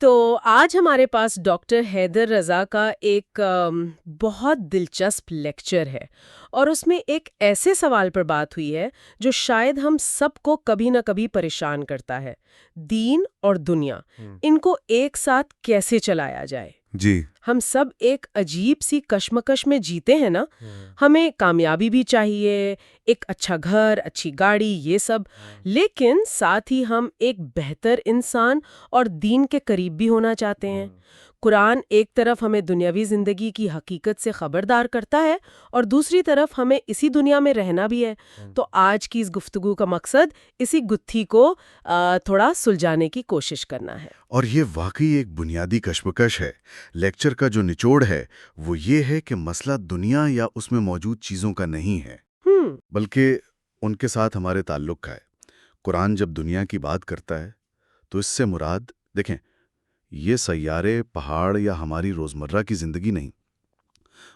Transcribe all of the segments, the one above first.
تو آج ہمارے پاس ڈاکٹر حیدر رضا کا ایک بہت دلچسپ لیکچر ہے، اور اس میں ایک ایسے سوال پر بات ہوئی ہے جو شاید ہم سب کو کبھی نہ کبھی پریشان کرتا ہے: دین اور دنیا، ان کو ایک ساتھ کیسے چلایا جائے؟ جی ہم سب ایک عجیب سی کشمکش میں جیتے ہیں نا۔ ہمیں کامیابی بھی چاہیے، ایک اچھا گھر، اچھی گاڑی، یہ سب، لیکن ساتھ ہی ہم ایک بہتر انسان اور دین کے قریب بھی ہونا چاہتے ہیں۔ قرآن ایک طرف ہمیں دنیاوی زندگی کی حقیقت سے خبردار کرتا ہے، اور دوسری طرف ہمیں اسی دنیا میں رہنا بھی ہے۔ تو آج کی اس گفتگو کا مقصد اسی گتھی کو تھوڑا سلجھانے کی کوشش کرنا ہے۔ اور یہ واقعی ایک بنیادی کشمکش ہے۔ لیکچر کا جو نچوڑ ہے وہ یہ ہے کہ مسئلہ دنیا یا اس میں موجود چیزوں کا نہیں ہے، بلکہ ان کے ساتھ ہمارے تعلق کا ہے۔ قرآن جب دنیا کی بات کرتا ہے تو اس سے مراد، دیکھیں، یہ سیارے، پہاڑ یا ہماری روزمرہ کی زندگی نہیں،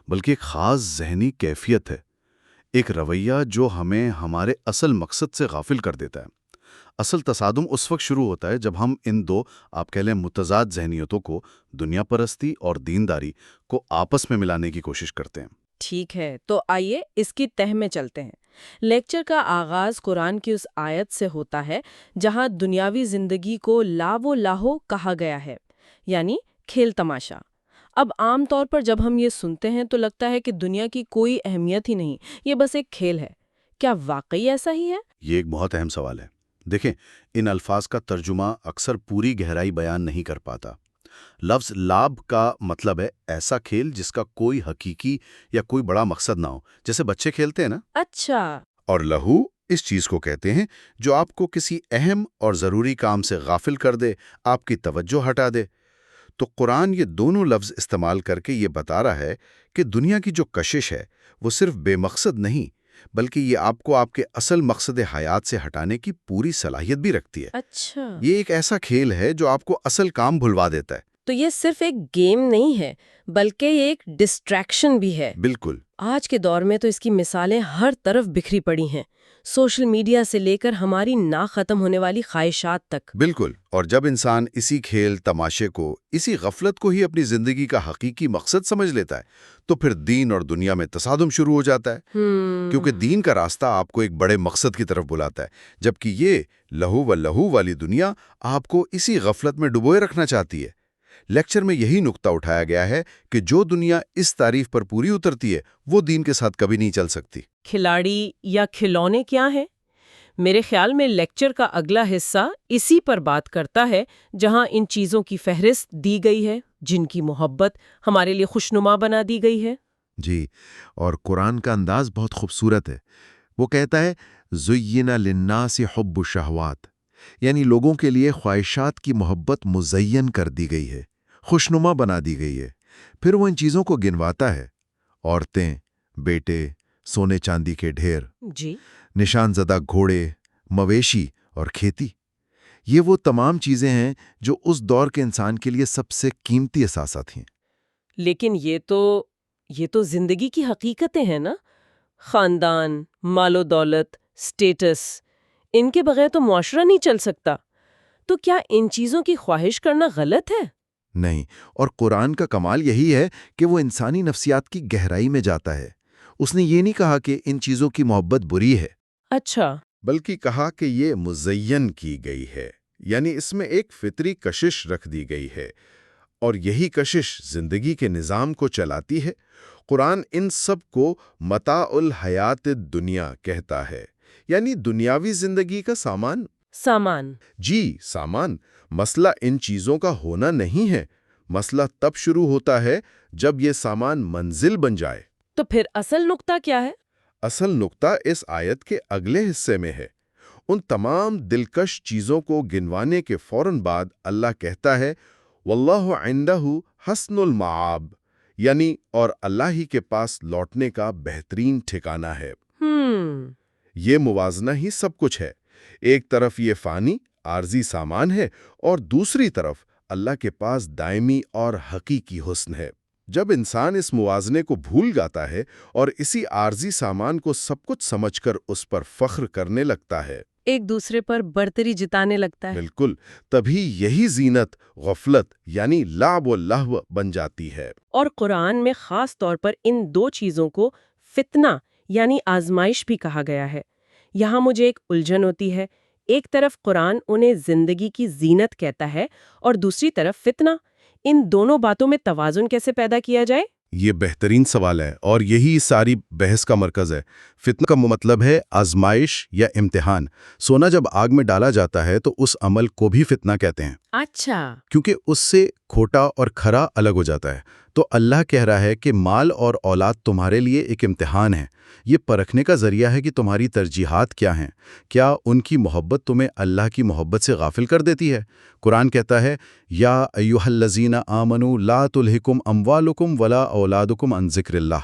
بلکہ ایک خاص ذہنی کیفیت ہے، ایک رویہ جو ہمیں ہمارے اصل مقصد سے غافل کر دیتا ہے۔ اصل تصادم اس وقت شروع ہوتا ہے جب ہم ان دو، آپ کہہ لیں، متضاد ذہنیتوں کو، دنیا پرستی اور دینداری کو آپس میں ملانے کی کوشش کرتے ہیں۔ ٹھیک ہے، تو آئیے اس کی تہ میں چلتے ہیں۔ لیکچر کا آغاز قرآن کی اس آیت سے ہوتا ہے جہاں دنیاوی زندگی کو لاو و لاہو کہا گیا ہے، یعنی کھیل تماشا۔ اب عام طور پر جب ہم یہ سنتے ہیں تو لگتا ہے کہ دنیا کی کوئی اہمیت ہی نہیں، یہ بس ایک کھیل ہے۔ کیا واقعی ایسا ہی ہے؟ یہ ایک بہت اہم سوال ہے۔ دیکھیں، ان الفاظ کا ترجمہ اکثر پوری گہرائی بیان نہیں کر پاتا۔ لفظ لاب کا مطلب ہے ایسا کھیل جس کا کوئی حقیقی یا کوئی بڑا مقصد نہ ہو، جیسے بچے کھیلتے ہیں نا۔ اچھا۔ اور لہو اس چیز کو کہتے ہیں جو آپ کو کسی اہم اور ضروری کام سے غافل کر دے، آپ کی توجہ ہٹا دے۔ تو قرآن یہ دونوں لفظ استعمال کر کے یہ بتا رہا ہے کہ دنیا کی جو کشش ہے وہ صرف بے مقصد نہیں، بلکہ یہ آپ کو آپ کے اصل مقصد حیات سے ہٹانے کی پوری صلاحیت بھی رکھتی ہے۔ اچھا، یہ ایک ایسا کھیل ہے جو آپ کو اصل کام بھلوا دیتا ہے۔ تو یہ صرف ایک گیم نہیں ہے، بلکہ یہ ایک ڈسٹریکشن بھی ہے۔ بالکل۔ آج کے دور میں تو اس کی مثالیں ہر طرف بکھری پڑی ہیں، سوشل میڈیا سے لے کر ہماری نا ختم ہونے والی خواہشات تک۔ بالکل، اور جب انسان اسی کھیل تماشے کو، اسی غفلت کو ہی اپنی زندگی کا حقیقی مقصد سمجھ لیتا ہے تو پھر دین اور دنیا میں تصادم شروع ہو جاتا ہے۔ کیونکہ دین کا راستہ آپ کو ایک بڑے مقصد کی طرف بلاتا ہے، جبکہ یہ لہو و لہو والی دنیا آپ کو اسی غفلت میں ڈبوئے رکھنا چاہتی ہے۔ لیکچر میں یہی نقطہ اٹھایا گیا ہے کہ جو دنیا اس تعریف پر پوری اترتی ہے وہ دین کے ساتھ کبھی نہیں چل سکتی۔ کھلاڑی یا کھلونے کیا ہیں؟ میرے خیال میں لیکچر کا اگلا حصہ اسی پر بات کرتا ہے، جہاں ان چیزوں کی فہرست دی گئی ہے جن کی محبت ہمارے لیے خوشنما بنا دی گئی ہے۔ جی، اور قرآن کا انداز بہت خوبصورت ہے۔ وہ کہتا ہے زُيِّنَ لِلنَّاسِ حُبُّ الشَّهَوَاتِ، یعنی لوگوں کے لیے خواہشات کی محبت مزین کر دی گئی ہے، خوشنما بنا دی گئی ہے۔ پھر وہ ان چیزوں کو گنواتا ہے: عورتیں، بیٹے، سونے چاندی کے ڈھیر، جی، نشان زدہ گھوڑے، مویشی اور کھیتی۔ یہ وہ تمام چیزیں ہیں جو اس دور کے انسان کے لیے سب سے قیمتی اثاثات ہیں۔ لیکن یہ تو زندگی کی حقیقتیں ہیں نا۔ خاندان، مال و دولت، سٹیٹس، ان کے بغیر تو معاشرہ نہیں چل سکتا۔ تو کیا ان چیزوں کی خواہش کرنا غلط ہے؟ نہیں، اور قرآن کا کمال یہی ہے کہ وہ انسانی نفسیات کی گہرائی میں جاتا ہے۔ اس نے یہ نہیں کہا کہ ان چیزوں کی محبت بری ہے، اچھا، بلکہ کہا کہ یہ مزین کی گئی ہے، یعنی اس میں ایک فطری کشش رکھ دی گئی ہے، اور یہی کشش زندگی کے نظام کو چلاتی ہے۔ قرآن ان سب کو متاع الحیات دنیا کہتا ہے، یعنی دنیاوی زندگی کا سامان۔ سامان۔ جی، سامان۔ مسئلہ ان چیزوں کا ہونا نہیں ہے، مسئلہ تب شروع ہوتا ہے جب یہ سامان منزل بن جائے۔ تو پھر اصل نقطہ کیا ہے؟ اصل نقطہ اس آیت کے اگلے حصے میں ہے۔ ان تمام دلکش چیزوں کو گنوانے کے فوراً بعد اللہ کہتا ہے واللہ عندہ حسن المآب، یعنی اور اللہ ہی کے پاس لوٹنے کا بہترین ٹھکانہ ہے۔ یہ موازنہ ہی سب کچھ ہے۔ ایک طرف یہ فانی، عارضی سامان ہے، اور دوسری طرف اللہ کے پاس دائمی اور حقیقی حسن ہے۔ جب انسان اس موازنے کو بھول جاتا ہے اور اسی عارضی سامان کو سب کچھ سمجھ کر اس پر فخر کرنے لگتا ہے، ایک دوسرے پر برتری جتانے لگتا ہے۔ بالکل، تبھی یہی زینت غفلت یعنی لعب و لہو بن جاتی ہے۔ اور قرآن میں خاص طور پر ان دو چیزوں کو فتنہ یعنی آزمائش بھی کہا گیا ہے۔ یہاں مجھے ایک الجھن ہوتی ہے، ایک طرف قرآن انہیں زندگی کی زینت کہتا ہے اور دوسری طرف فتنہ۔ ان دونوں باتوں میں توازن کیسے پیدا کیا جائے؟ یہ بہترین سوال ہے اور یہی ساری بحث کا مرکز ہے۔ فتنہ کا مطلب ہے آزمائش یا امتحان۔ سونا جب آگ میں ڈالا جاتا ہے تو اس عمل کو بھی فتنہ کہتے ہیں، اچھا، کیونکہ اس سے کھوٹا اور کھرا الگ ہو جاتا ہے۔ تو اللہ کہہ رہا ہے کہ مال اور اولاد تمہارے لیے ایک امتحان ہے، یہ پرکھنے کا ذریعہ ہے کہ تمہاری ترجیحات کیا ہیں۔ کیا ان کی محبت تمہیں اللہ کی محبت سے غافل کر دیتی ہے؟ قرآن کہتا ہے یا ایھا الذین آمنوا لا تلہکم اموالکم ولا اولادکم عن ذکر اللہ،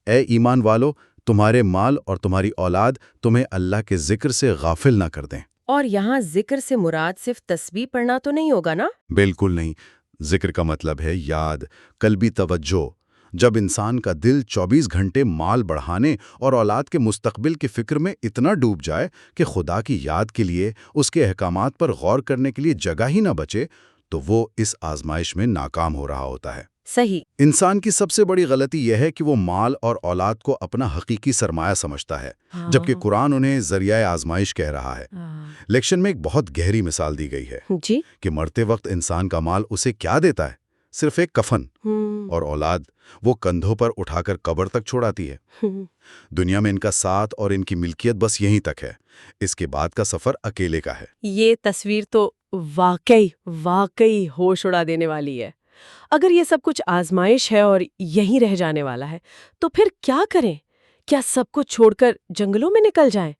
اے ایمان والو تمہارے مال اور تمہاری اولاد تمہیں اللہ کے ذکر سے غافل نہ کر دیں۔ اور یہاں ذکر سے مراد صرف تسبیح پڑھنا تو نہیں ہوگا نا؟ بالکل نہیں، ذکر کا مطلب ہے یاد، قلبی توجہ۔ جب انسان کا دل 24 گھنٹے مال بڑھانے اور اولاد کے مستقبل کی فکر میں اتنا ڈوب جائے کہ خدا کی یاد کے لیے، اس کے احکامات پر غور کرنے کے لیے جگہ ہی نہ بچے، تو وہ اس آزمائش میں ناکام ہو رہا ہوتا ہے۔ صحیح۔ انسان کی سب سے بڑی غلطی یہ ہے کہ وہ مال اور اولاد کو اپنا حقیقی سرمایہ سمجھتا ہے، جبکہ قرآن انہیں ذریعہ آزمائش کہہ رہا ہے۔ لیکشن میں ایک بہت گہری مثال دی گئی ہے جی، کہ مرتے وقت انسان کا مال اسے کیا دیتا ہے؟ صرف ایک کفن، اور اولاد وہ کندھوں پر اٹھا کر قبر تک چھوڑاتی ہے۔ دنیا میں ان کا ساتھ اور ان کی ملکیت بس یہیں تک ہے، اس کے بعد کا سفر اکیلے کا ہے۔ یہ تصویر تو واقعی ہوش اڑا دینے والی ہے۔ اگر یہ سب کچھ آزمائش ہے اور یہیں رہ جانے والا ہے تو پھر کیا کریں؟ کیا سب کچھ چھوڑ کر جنگلوں میں نکل جائیں؟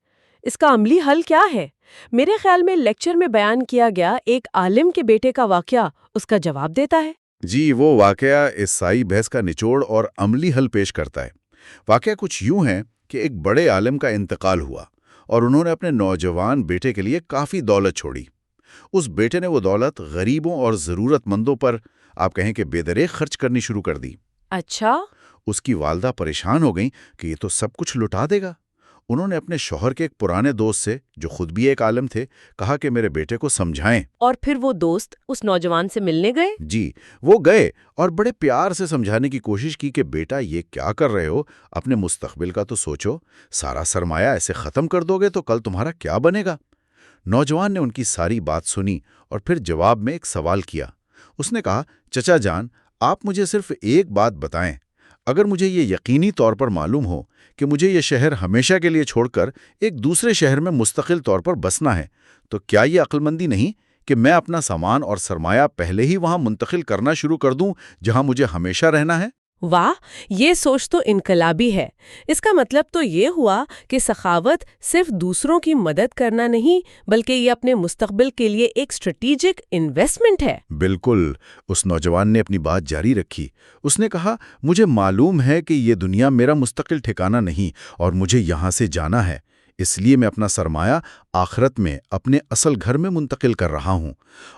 اس کا عملی حل کیا ہے؟ میرے خیال میں لیکچر میں بیان کیا گیا ایک عالم کے بیٹے کا واقعہ اس کا جواب دیتا ہے۔ جی، وہ واقعہ اس ساری بحث کا نچوڑ اور عملی حل پیش کرتا ہے۔ واقعہ کچھ یوں ہے کہ ایک بڑے عالم کا انتقال ہوا اور انہوں نے اپنے نوجوان بیٹے کے لیے کافی دولت چھوڑی۔ اس بیٹے نے وہ دولت غریبوں اور ضرورت مندوں پر آپ کہیں کہ بے دریغ خرچ کرنی شروع کر دی۔ اچھا؟ اس کی والدہ پریشان ہو گئیں کہ یہ تو سب کچھ لٹا دے گا۔ انہوں نے اپنے شوہر کے ایک پرانے دوست سے، جو خود بھی ایک عالم تھے، کہا کہ میرے بیٹے کو سمجھائیں۔ اور پھر وہ دوست اس نوجوان سے ملنے گئے؟ جی، وہ گئے اور بڑے پیار سے سمجھانے کی کوشش کی کہ بیٹا یہ کیا کر رہے ہو، اپنے مستقبل کا تو سوچو، سارا سرمایہ ایسے ختم کر دو گے تو کل تمہارا کیا بنے گا؟ نوجوان نے ان کی ساری بات سنی اور پھر جواب میں ایک سوال کیا۔ اس نے کہا، چچا جان، آپ مجھے صرف ایک بات بتائیں، اگر مجھے یہ یقینی طور پر معلوم ہو کہ مجھے یہ شہر ہمیشہ کے لیے چھوڑ کر ایک دوسرے شہر میں مستقل طور پر بسنا ہے، تو کیا یہ عقل مندی نہیں کہ میں اپنا سامان اور سرمایہ پہلے ہی وہاں منتقل کرنا شروع کر دوں جہاں مجھے ہمیشہ رہنا ہے؟ واہ، یہ سوچ تو انقلابی ہے۔ اس کا مطلب تو یہ ہوا کہ سخاوت صرف دوسروں کی مدد کرنا نہیں، بلکہ یہ اپنے مستقبل کے لیے ایک اسٹریٹجک انویسٹمنٹ ہے۔ بالکل، اس نوجوان نے اپنی بات جاری رکھی۔ اس نے کہا، مجھے معلوم ہے کہ یہ دنیا میرا مستقل ٹھکانہ نہیں اور مجھے یہاں سے جانا ہے، اس لیے میں اپنا سرمایہ آخرت میں اپنے اصل گھر میں منتقل کر رہا ہوں۔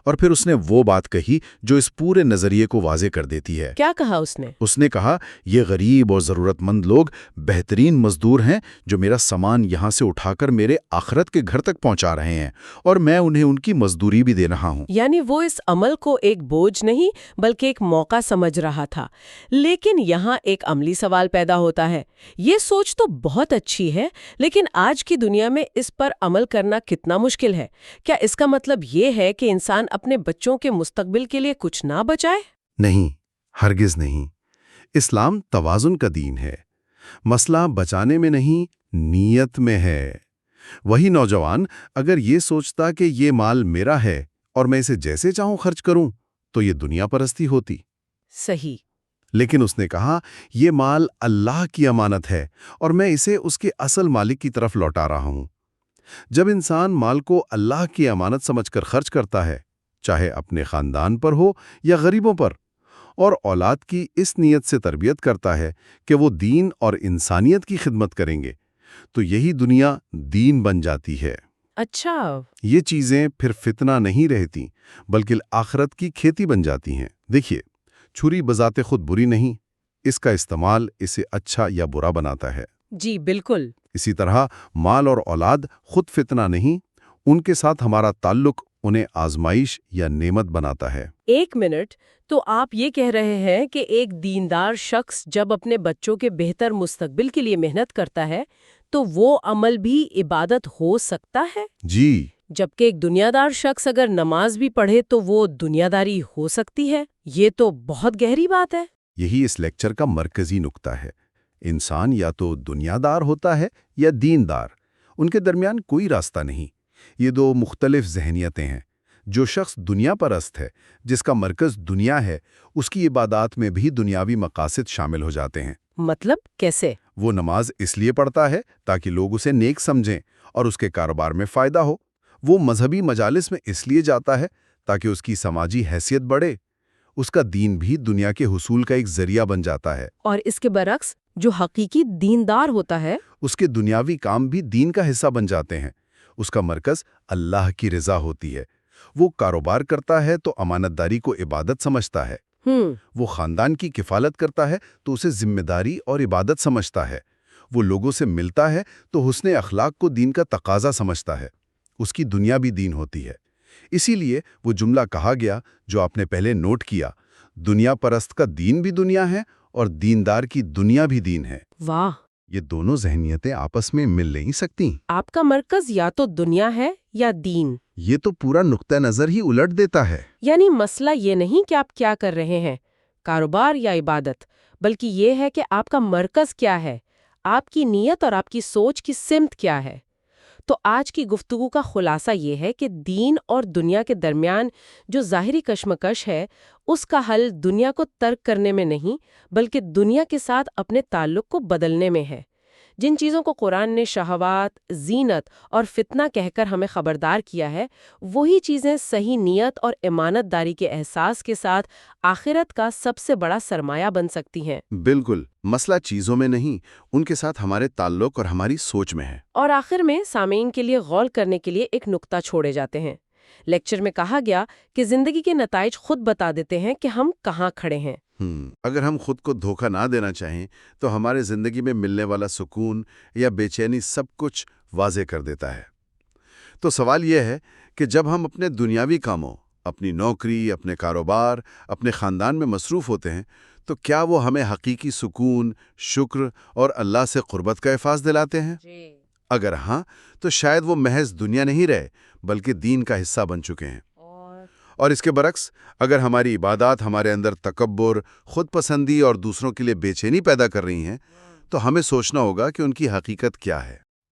اور پھر اس نے وہ بات کہی جو اس پورے نظریے کو واضح کر دیتی ہے۔ کیا کہا اس نے؟ اس نے کہا، یہ غریب اور ضرورت مند لوگ بہترین مزدور ہیں جو میرا سامان یہاں سے اٹھا کر میرے آخرت کے گھر تک پہنچا رہے ہیں، اور میں انہیں ان کی مزدوری بھی دے رہا ہوں۔ یعنی وہ اس عمل کو ایک بوجھ نہیں بلکہ ایک موقع سمجھ رہا تھا۔ لیکن یہاں ایک عملی سوال پیدا ہوتا ہے۔ یہ سوچ تو بہت اچھی ہے، لیکن آج کی دنیا میں اس پر عمل کرنا کتنا مشکل ہے؟ کیا اس کا مطلب یہ ہے کہ انسان اپنے بچوں کے مستقبل کے لیے کچھ نہ بچائے؟ نہیں، ہرگز نہیں۔ اسلام توازن کا دین ہے۔ مسئلہ بچانے میں نہیں، نیت میں ہے۔ وہی نوجوان اگر یہ سوچتا کہ یہ مال میرا ہے اور میں اسے جیسے چاہوں خرچ کروں تو یہ دنیا پرستی ہوتی۔ صحیح۔ لیکن اس نے کہا، یہ مال اللہ کی امانت ہے اور میں اسے اس کے اصل مالک کی طرف لوٹا رہا ہوں۔ جب انسان مال کو اللہ کی امانت سمجھ کر خرچ کرتا ہے، چاہے اپنے خاندان پر ہو یا غریبوں پر، اور اولاد کی اس نیت سے تربیت کرتا ہے کہ وہ دین اور انسانیت کی خدمت کریں گے، تو یہی دنیا دین بن جاتی ہے۔ اچھا۔ یہ چیزیں پھر فتنہ نہیں رہتی بلکہ آخرت کی کھیتی بن جاتی ہیں۔ دیکھیے، چھری بذات خود بری نہیں، اس کا استعمال اسے اچھا یا برا بناتا ہے۔ جی بالکل۔ اسی طرح مال اور اولاد خود فتنہ نہیں، ان کے ساتھ ہمارا تعلق انہیں آزمائش یا نعمت بناتا ہے۔ ایک منٹ، تو آپ یہ کہہ رہے ہیں کہ ایک دیندار شخص جب اپنے بچوں کے بہتر مستقبل کے لیے محنت کرتا ہے تو وہ عمل بھی عبادت ہو سکتا ہے؟ جی، جبکہ ایک دنیا دار شخص اگر نماز بھی پڑھے تو وہ دنیا داری ہو سکتی ہے؟ یہ تو بہت گہری بات ہے۔ یہی اس لیکچر کا مرکزی نقطہ ہے۔ انسان یا تو دنیا دار ہوتا ہے یا دیندار، ان کے درمیان کوئی راستہ نہیں۔ یہ دو مختلف ذہنیتیں ہیں۔ جو شخص دنیا پرست ہے، جس کا مرکز دنیا ہے، اس کی عبادات میں بھی دنیاوی مقاصد شامل ہو جاتے ہیں۔ مطلب کیسے؟ وہ نماز اس لیے پڑھتا ہے تاکہ لوگ اسے نیک سمجھیں اور اس کے کاروبار میں فائدہ ہو۔ وہ مذہبی مجالس میں اس لیے جاتا ہے تاکہ اس کی سماجی حیثیت بڑھے۔ اس کا دین بھی دنیا کے حصول کا ایک ذریعہ بن جاتا ہے۔ اور اس کے برعکس جو حقیقی دیندار ہوتا ہے، اس کے دنیاوی کام بھی دین کا حصہ بن جاتے ہیں۔ اس کا مرکز اللہ کی رضا ہوتی ہے۔ وہ کاروبار کرتا ہے تو امانت داری کو عبادت سمجھتا ہے۔ وہ خاندان کی کفالت کرتا ہے تو اسے ذمہ داری اور عبادت سمجھتا ہے۔ وہ لوگوں سے ملتا ہے تو حسن اخلاق کو دین کا تقاضا سمجھتا ہے۔ اس کی دنیا بھی دین ہوتی ہے۔ اسی لیے وہ جملہ کہا گیا جو آپ نے پہلے نوٹ کیا، دنیا پرست کا دین بھی دنیا ہے اور دیندار کی دنیا بھی دین ہے۔ واہ! یہ دونوں ذہنیتیں آپس میں مل نہیں سکتی۔ آپ کا مرکز یا تو دنیا ہے یا دین۔ یہ تو پورا نقطہ نظر ہی الٹ دیتا ہے۔ یعنی مسئلہ یہ نہیں کہ آپ کیا کر رہے ہیں، کاروبار یا عبادت، بلکہ یہ ہے کہ آپ کا مرکز کیا ہے، آپ کی نیت اور آپ کی سوچ کی سمت کیا ہے۔ تو آج کی گفتگو کا خلاصہ یہ ہے کہ دین اور دنیا کے درمیان جو ظاہری کشمکش ہے، اس کا حل دنیا کو ترک کرنے میں نہیں، بلکہ دنیا کے ساتھ اپنے تعلق کو بدلنے میں ہے۔ جن چیزوں کو قرآن نے شہوات، زینت اور فتنہ کہہ کر ہمیں خبردار کیا ہے، وہی چیزیں صحیح نیت اور امانت داری کے احساس کے ساتھ آخرت کا سب سے بڑا سرمایہ بن سکتی ہیں۔ بالکل، مسئلہ چیزوں میں نہیں، ان کے ساتھ ہمارے تعلق اور ہماری سوچ میں ہے۔ اور آخر میں سامعین کے لیے غور کرنے کے لیے ایک نقطہ چھوڑے جاتے ہیں۔ لیکچر میں کہا گیا کہ زندگی کے نتائج خود بتا دیتے ہیں کہ ہم کہاں کھڑے ہیں۔ اگر ہم خود کو دھوکہ نہ دینا چاہیں تو ہمارے زندگی میں ملنے والا سکون یا بے چینی سب کچھ واضح کر دیتا ہے۔ تو سوال یہ ہے کہ جب ہم اپنے دنیاوی کاموں، اپنی نوکری، اپنے کاروبار، اپنے خاندان میں مصروف ہوتے ہیں تو کیا وہ ہمیں حقیقی سکون، شکر اور اللہ سے قربت کا احساس دلاتے ہیں؟ اگر ہاں تو شاید وہ محض دنیا نہیں رہے بلکہ دین کا حصہ بن چکے ہیں۔ اور اس کے برعکس اگر ہماری عبادات ہمارے اندر تکبر، خود پسندی اور دوسروں کے لیے بے چینی پیدا کر رہی ہیں تو ہمیں سوچنا ہوگا کہ ان کی حقیقت کیا ہے۔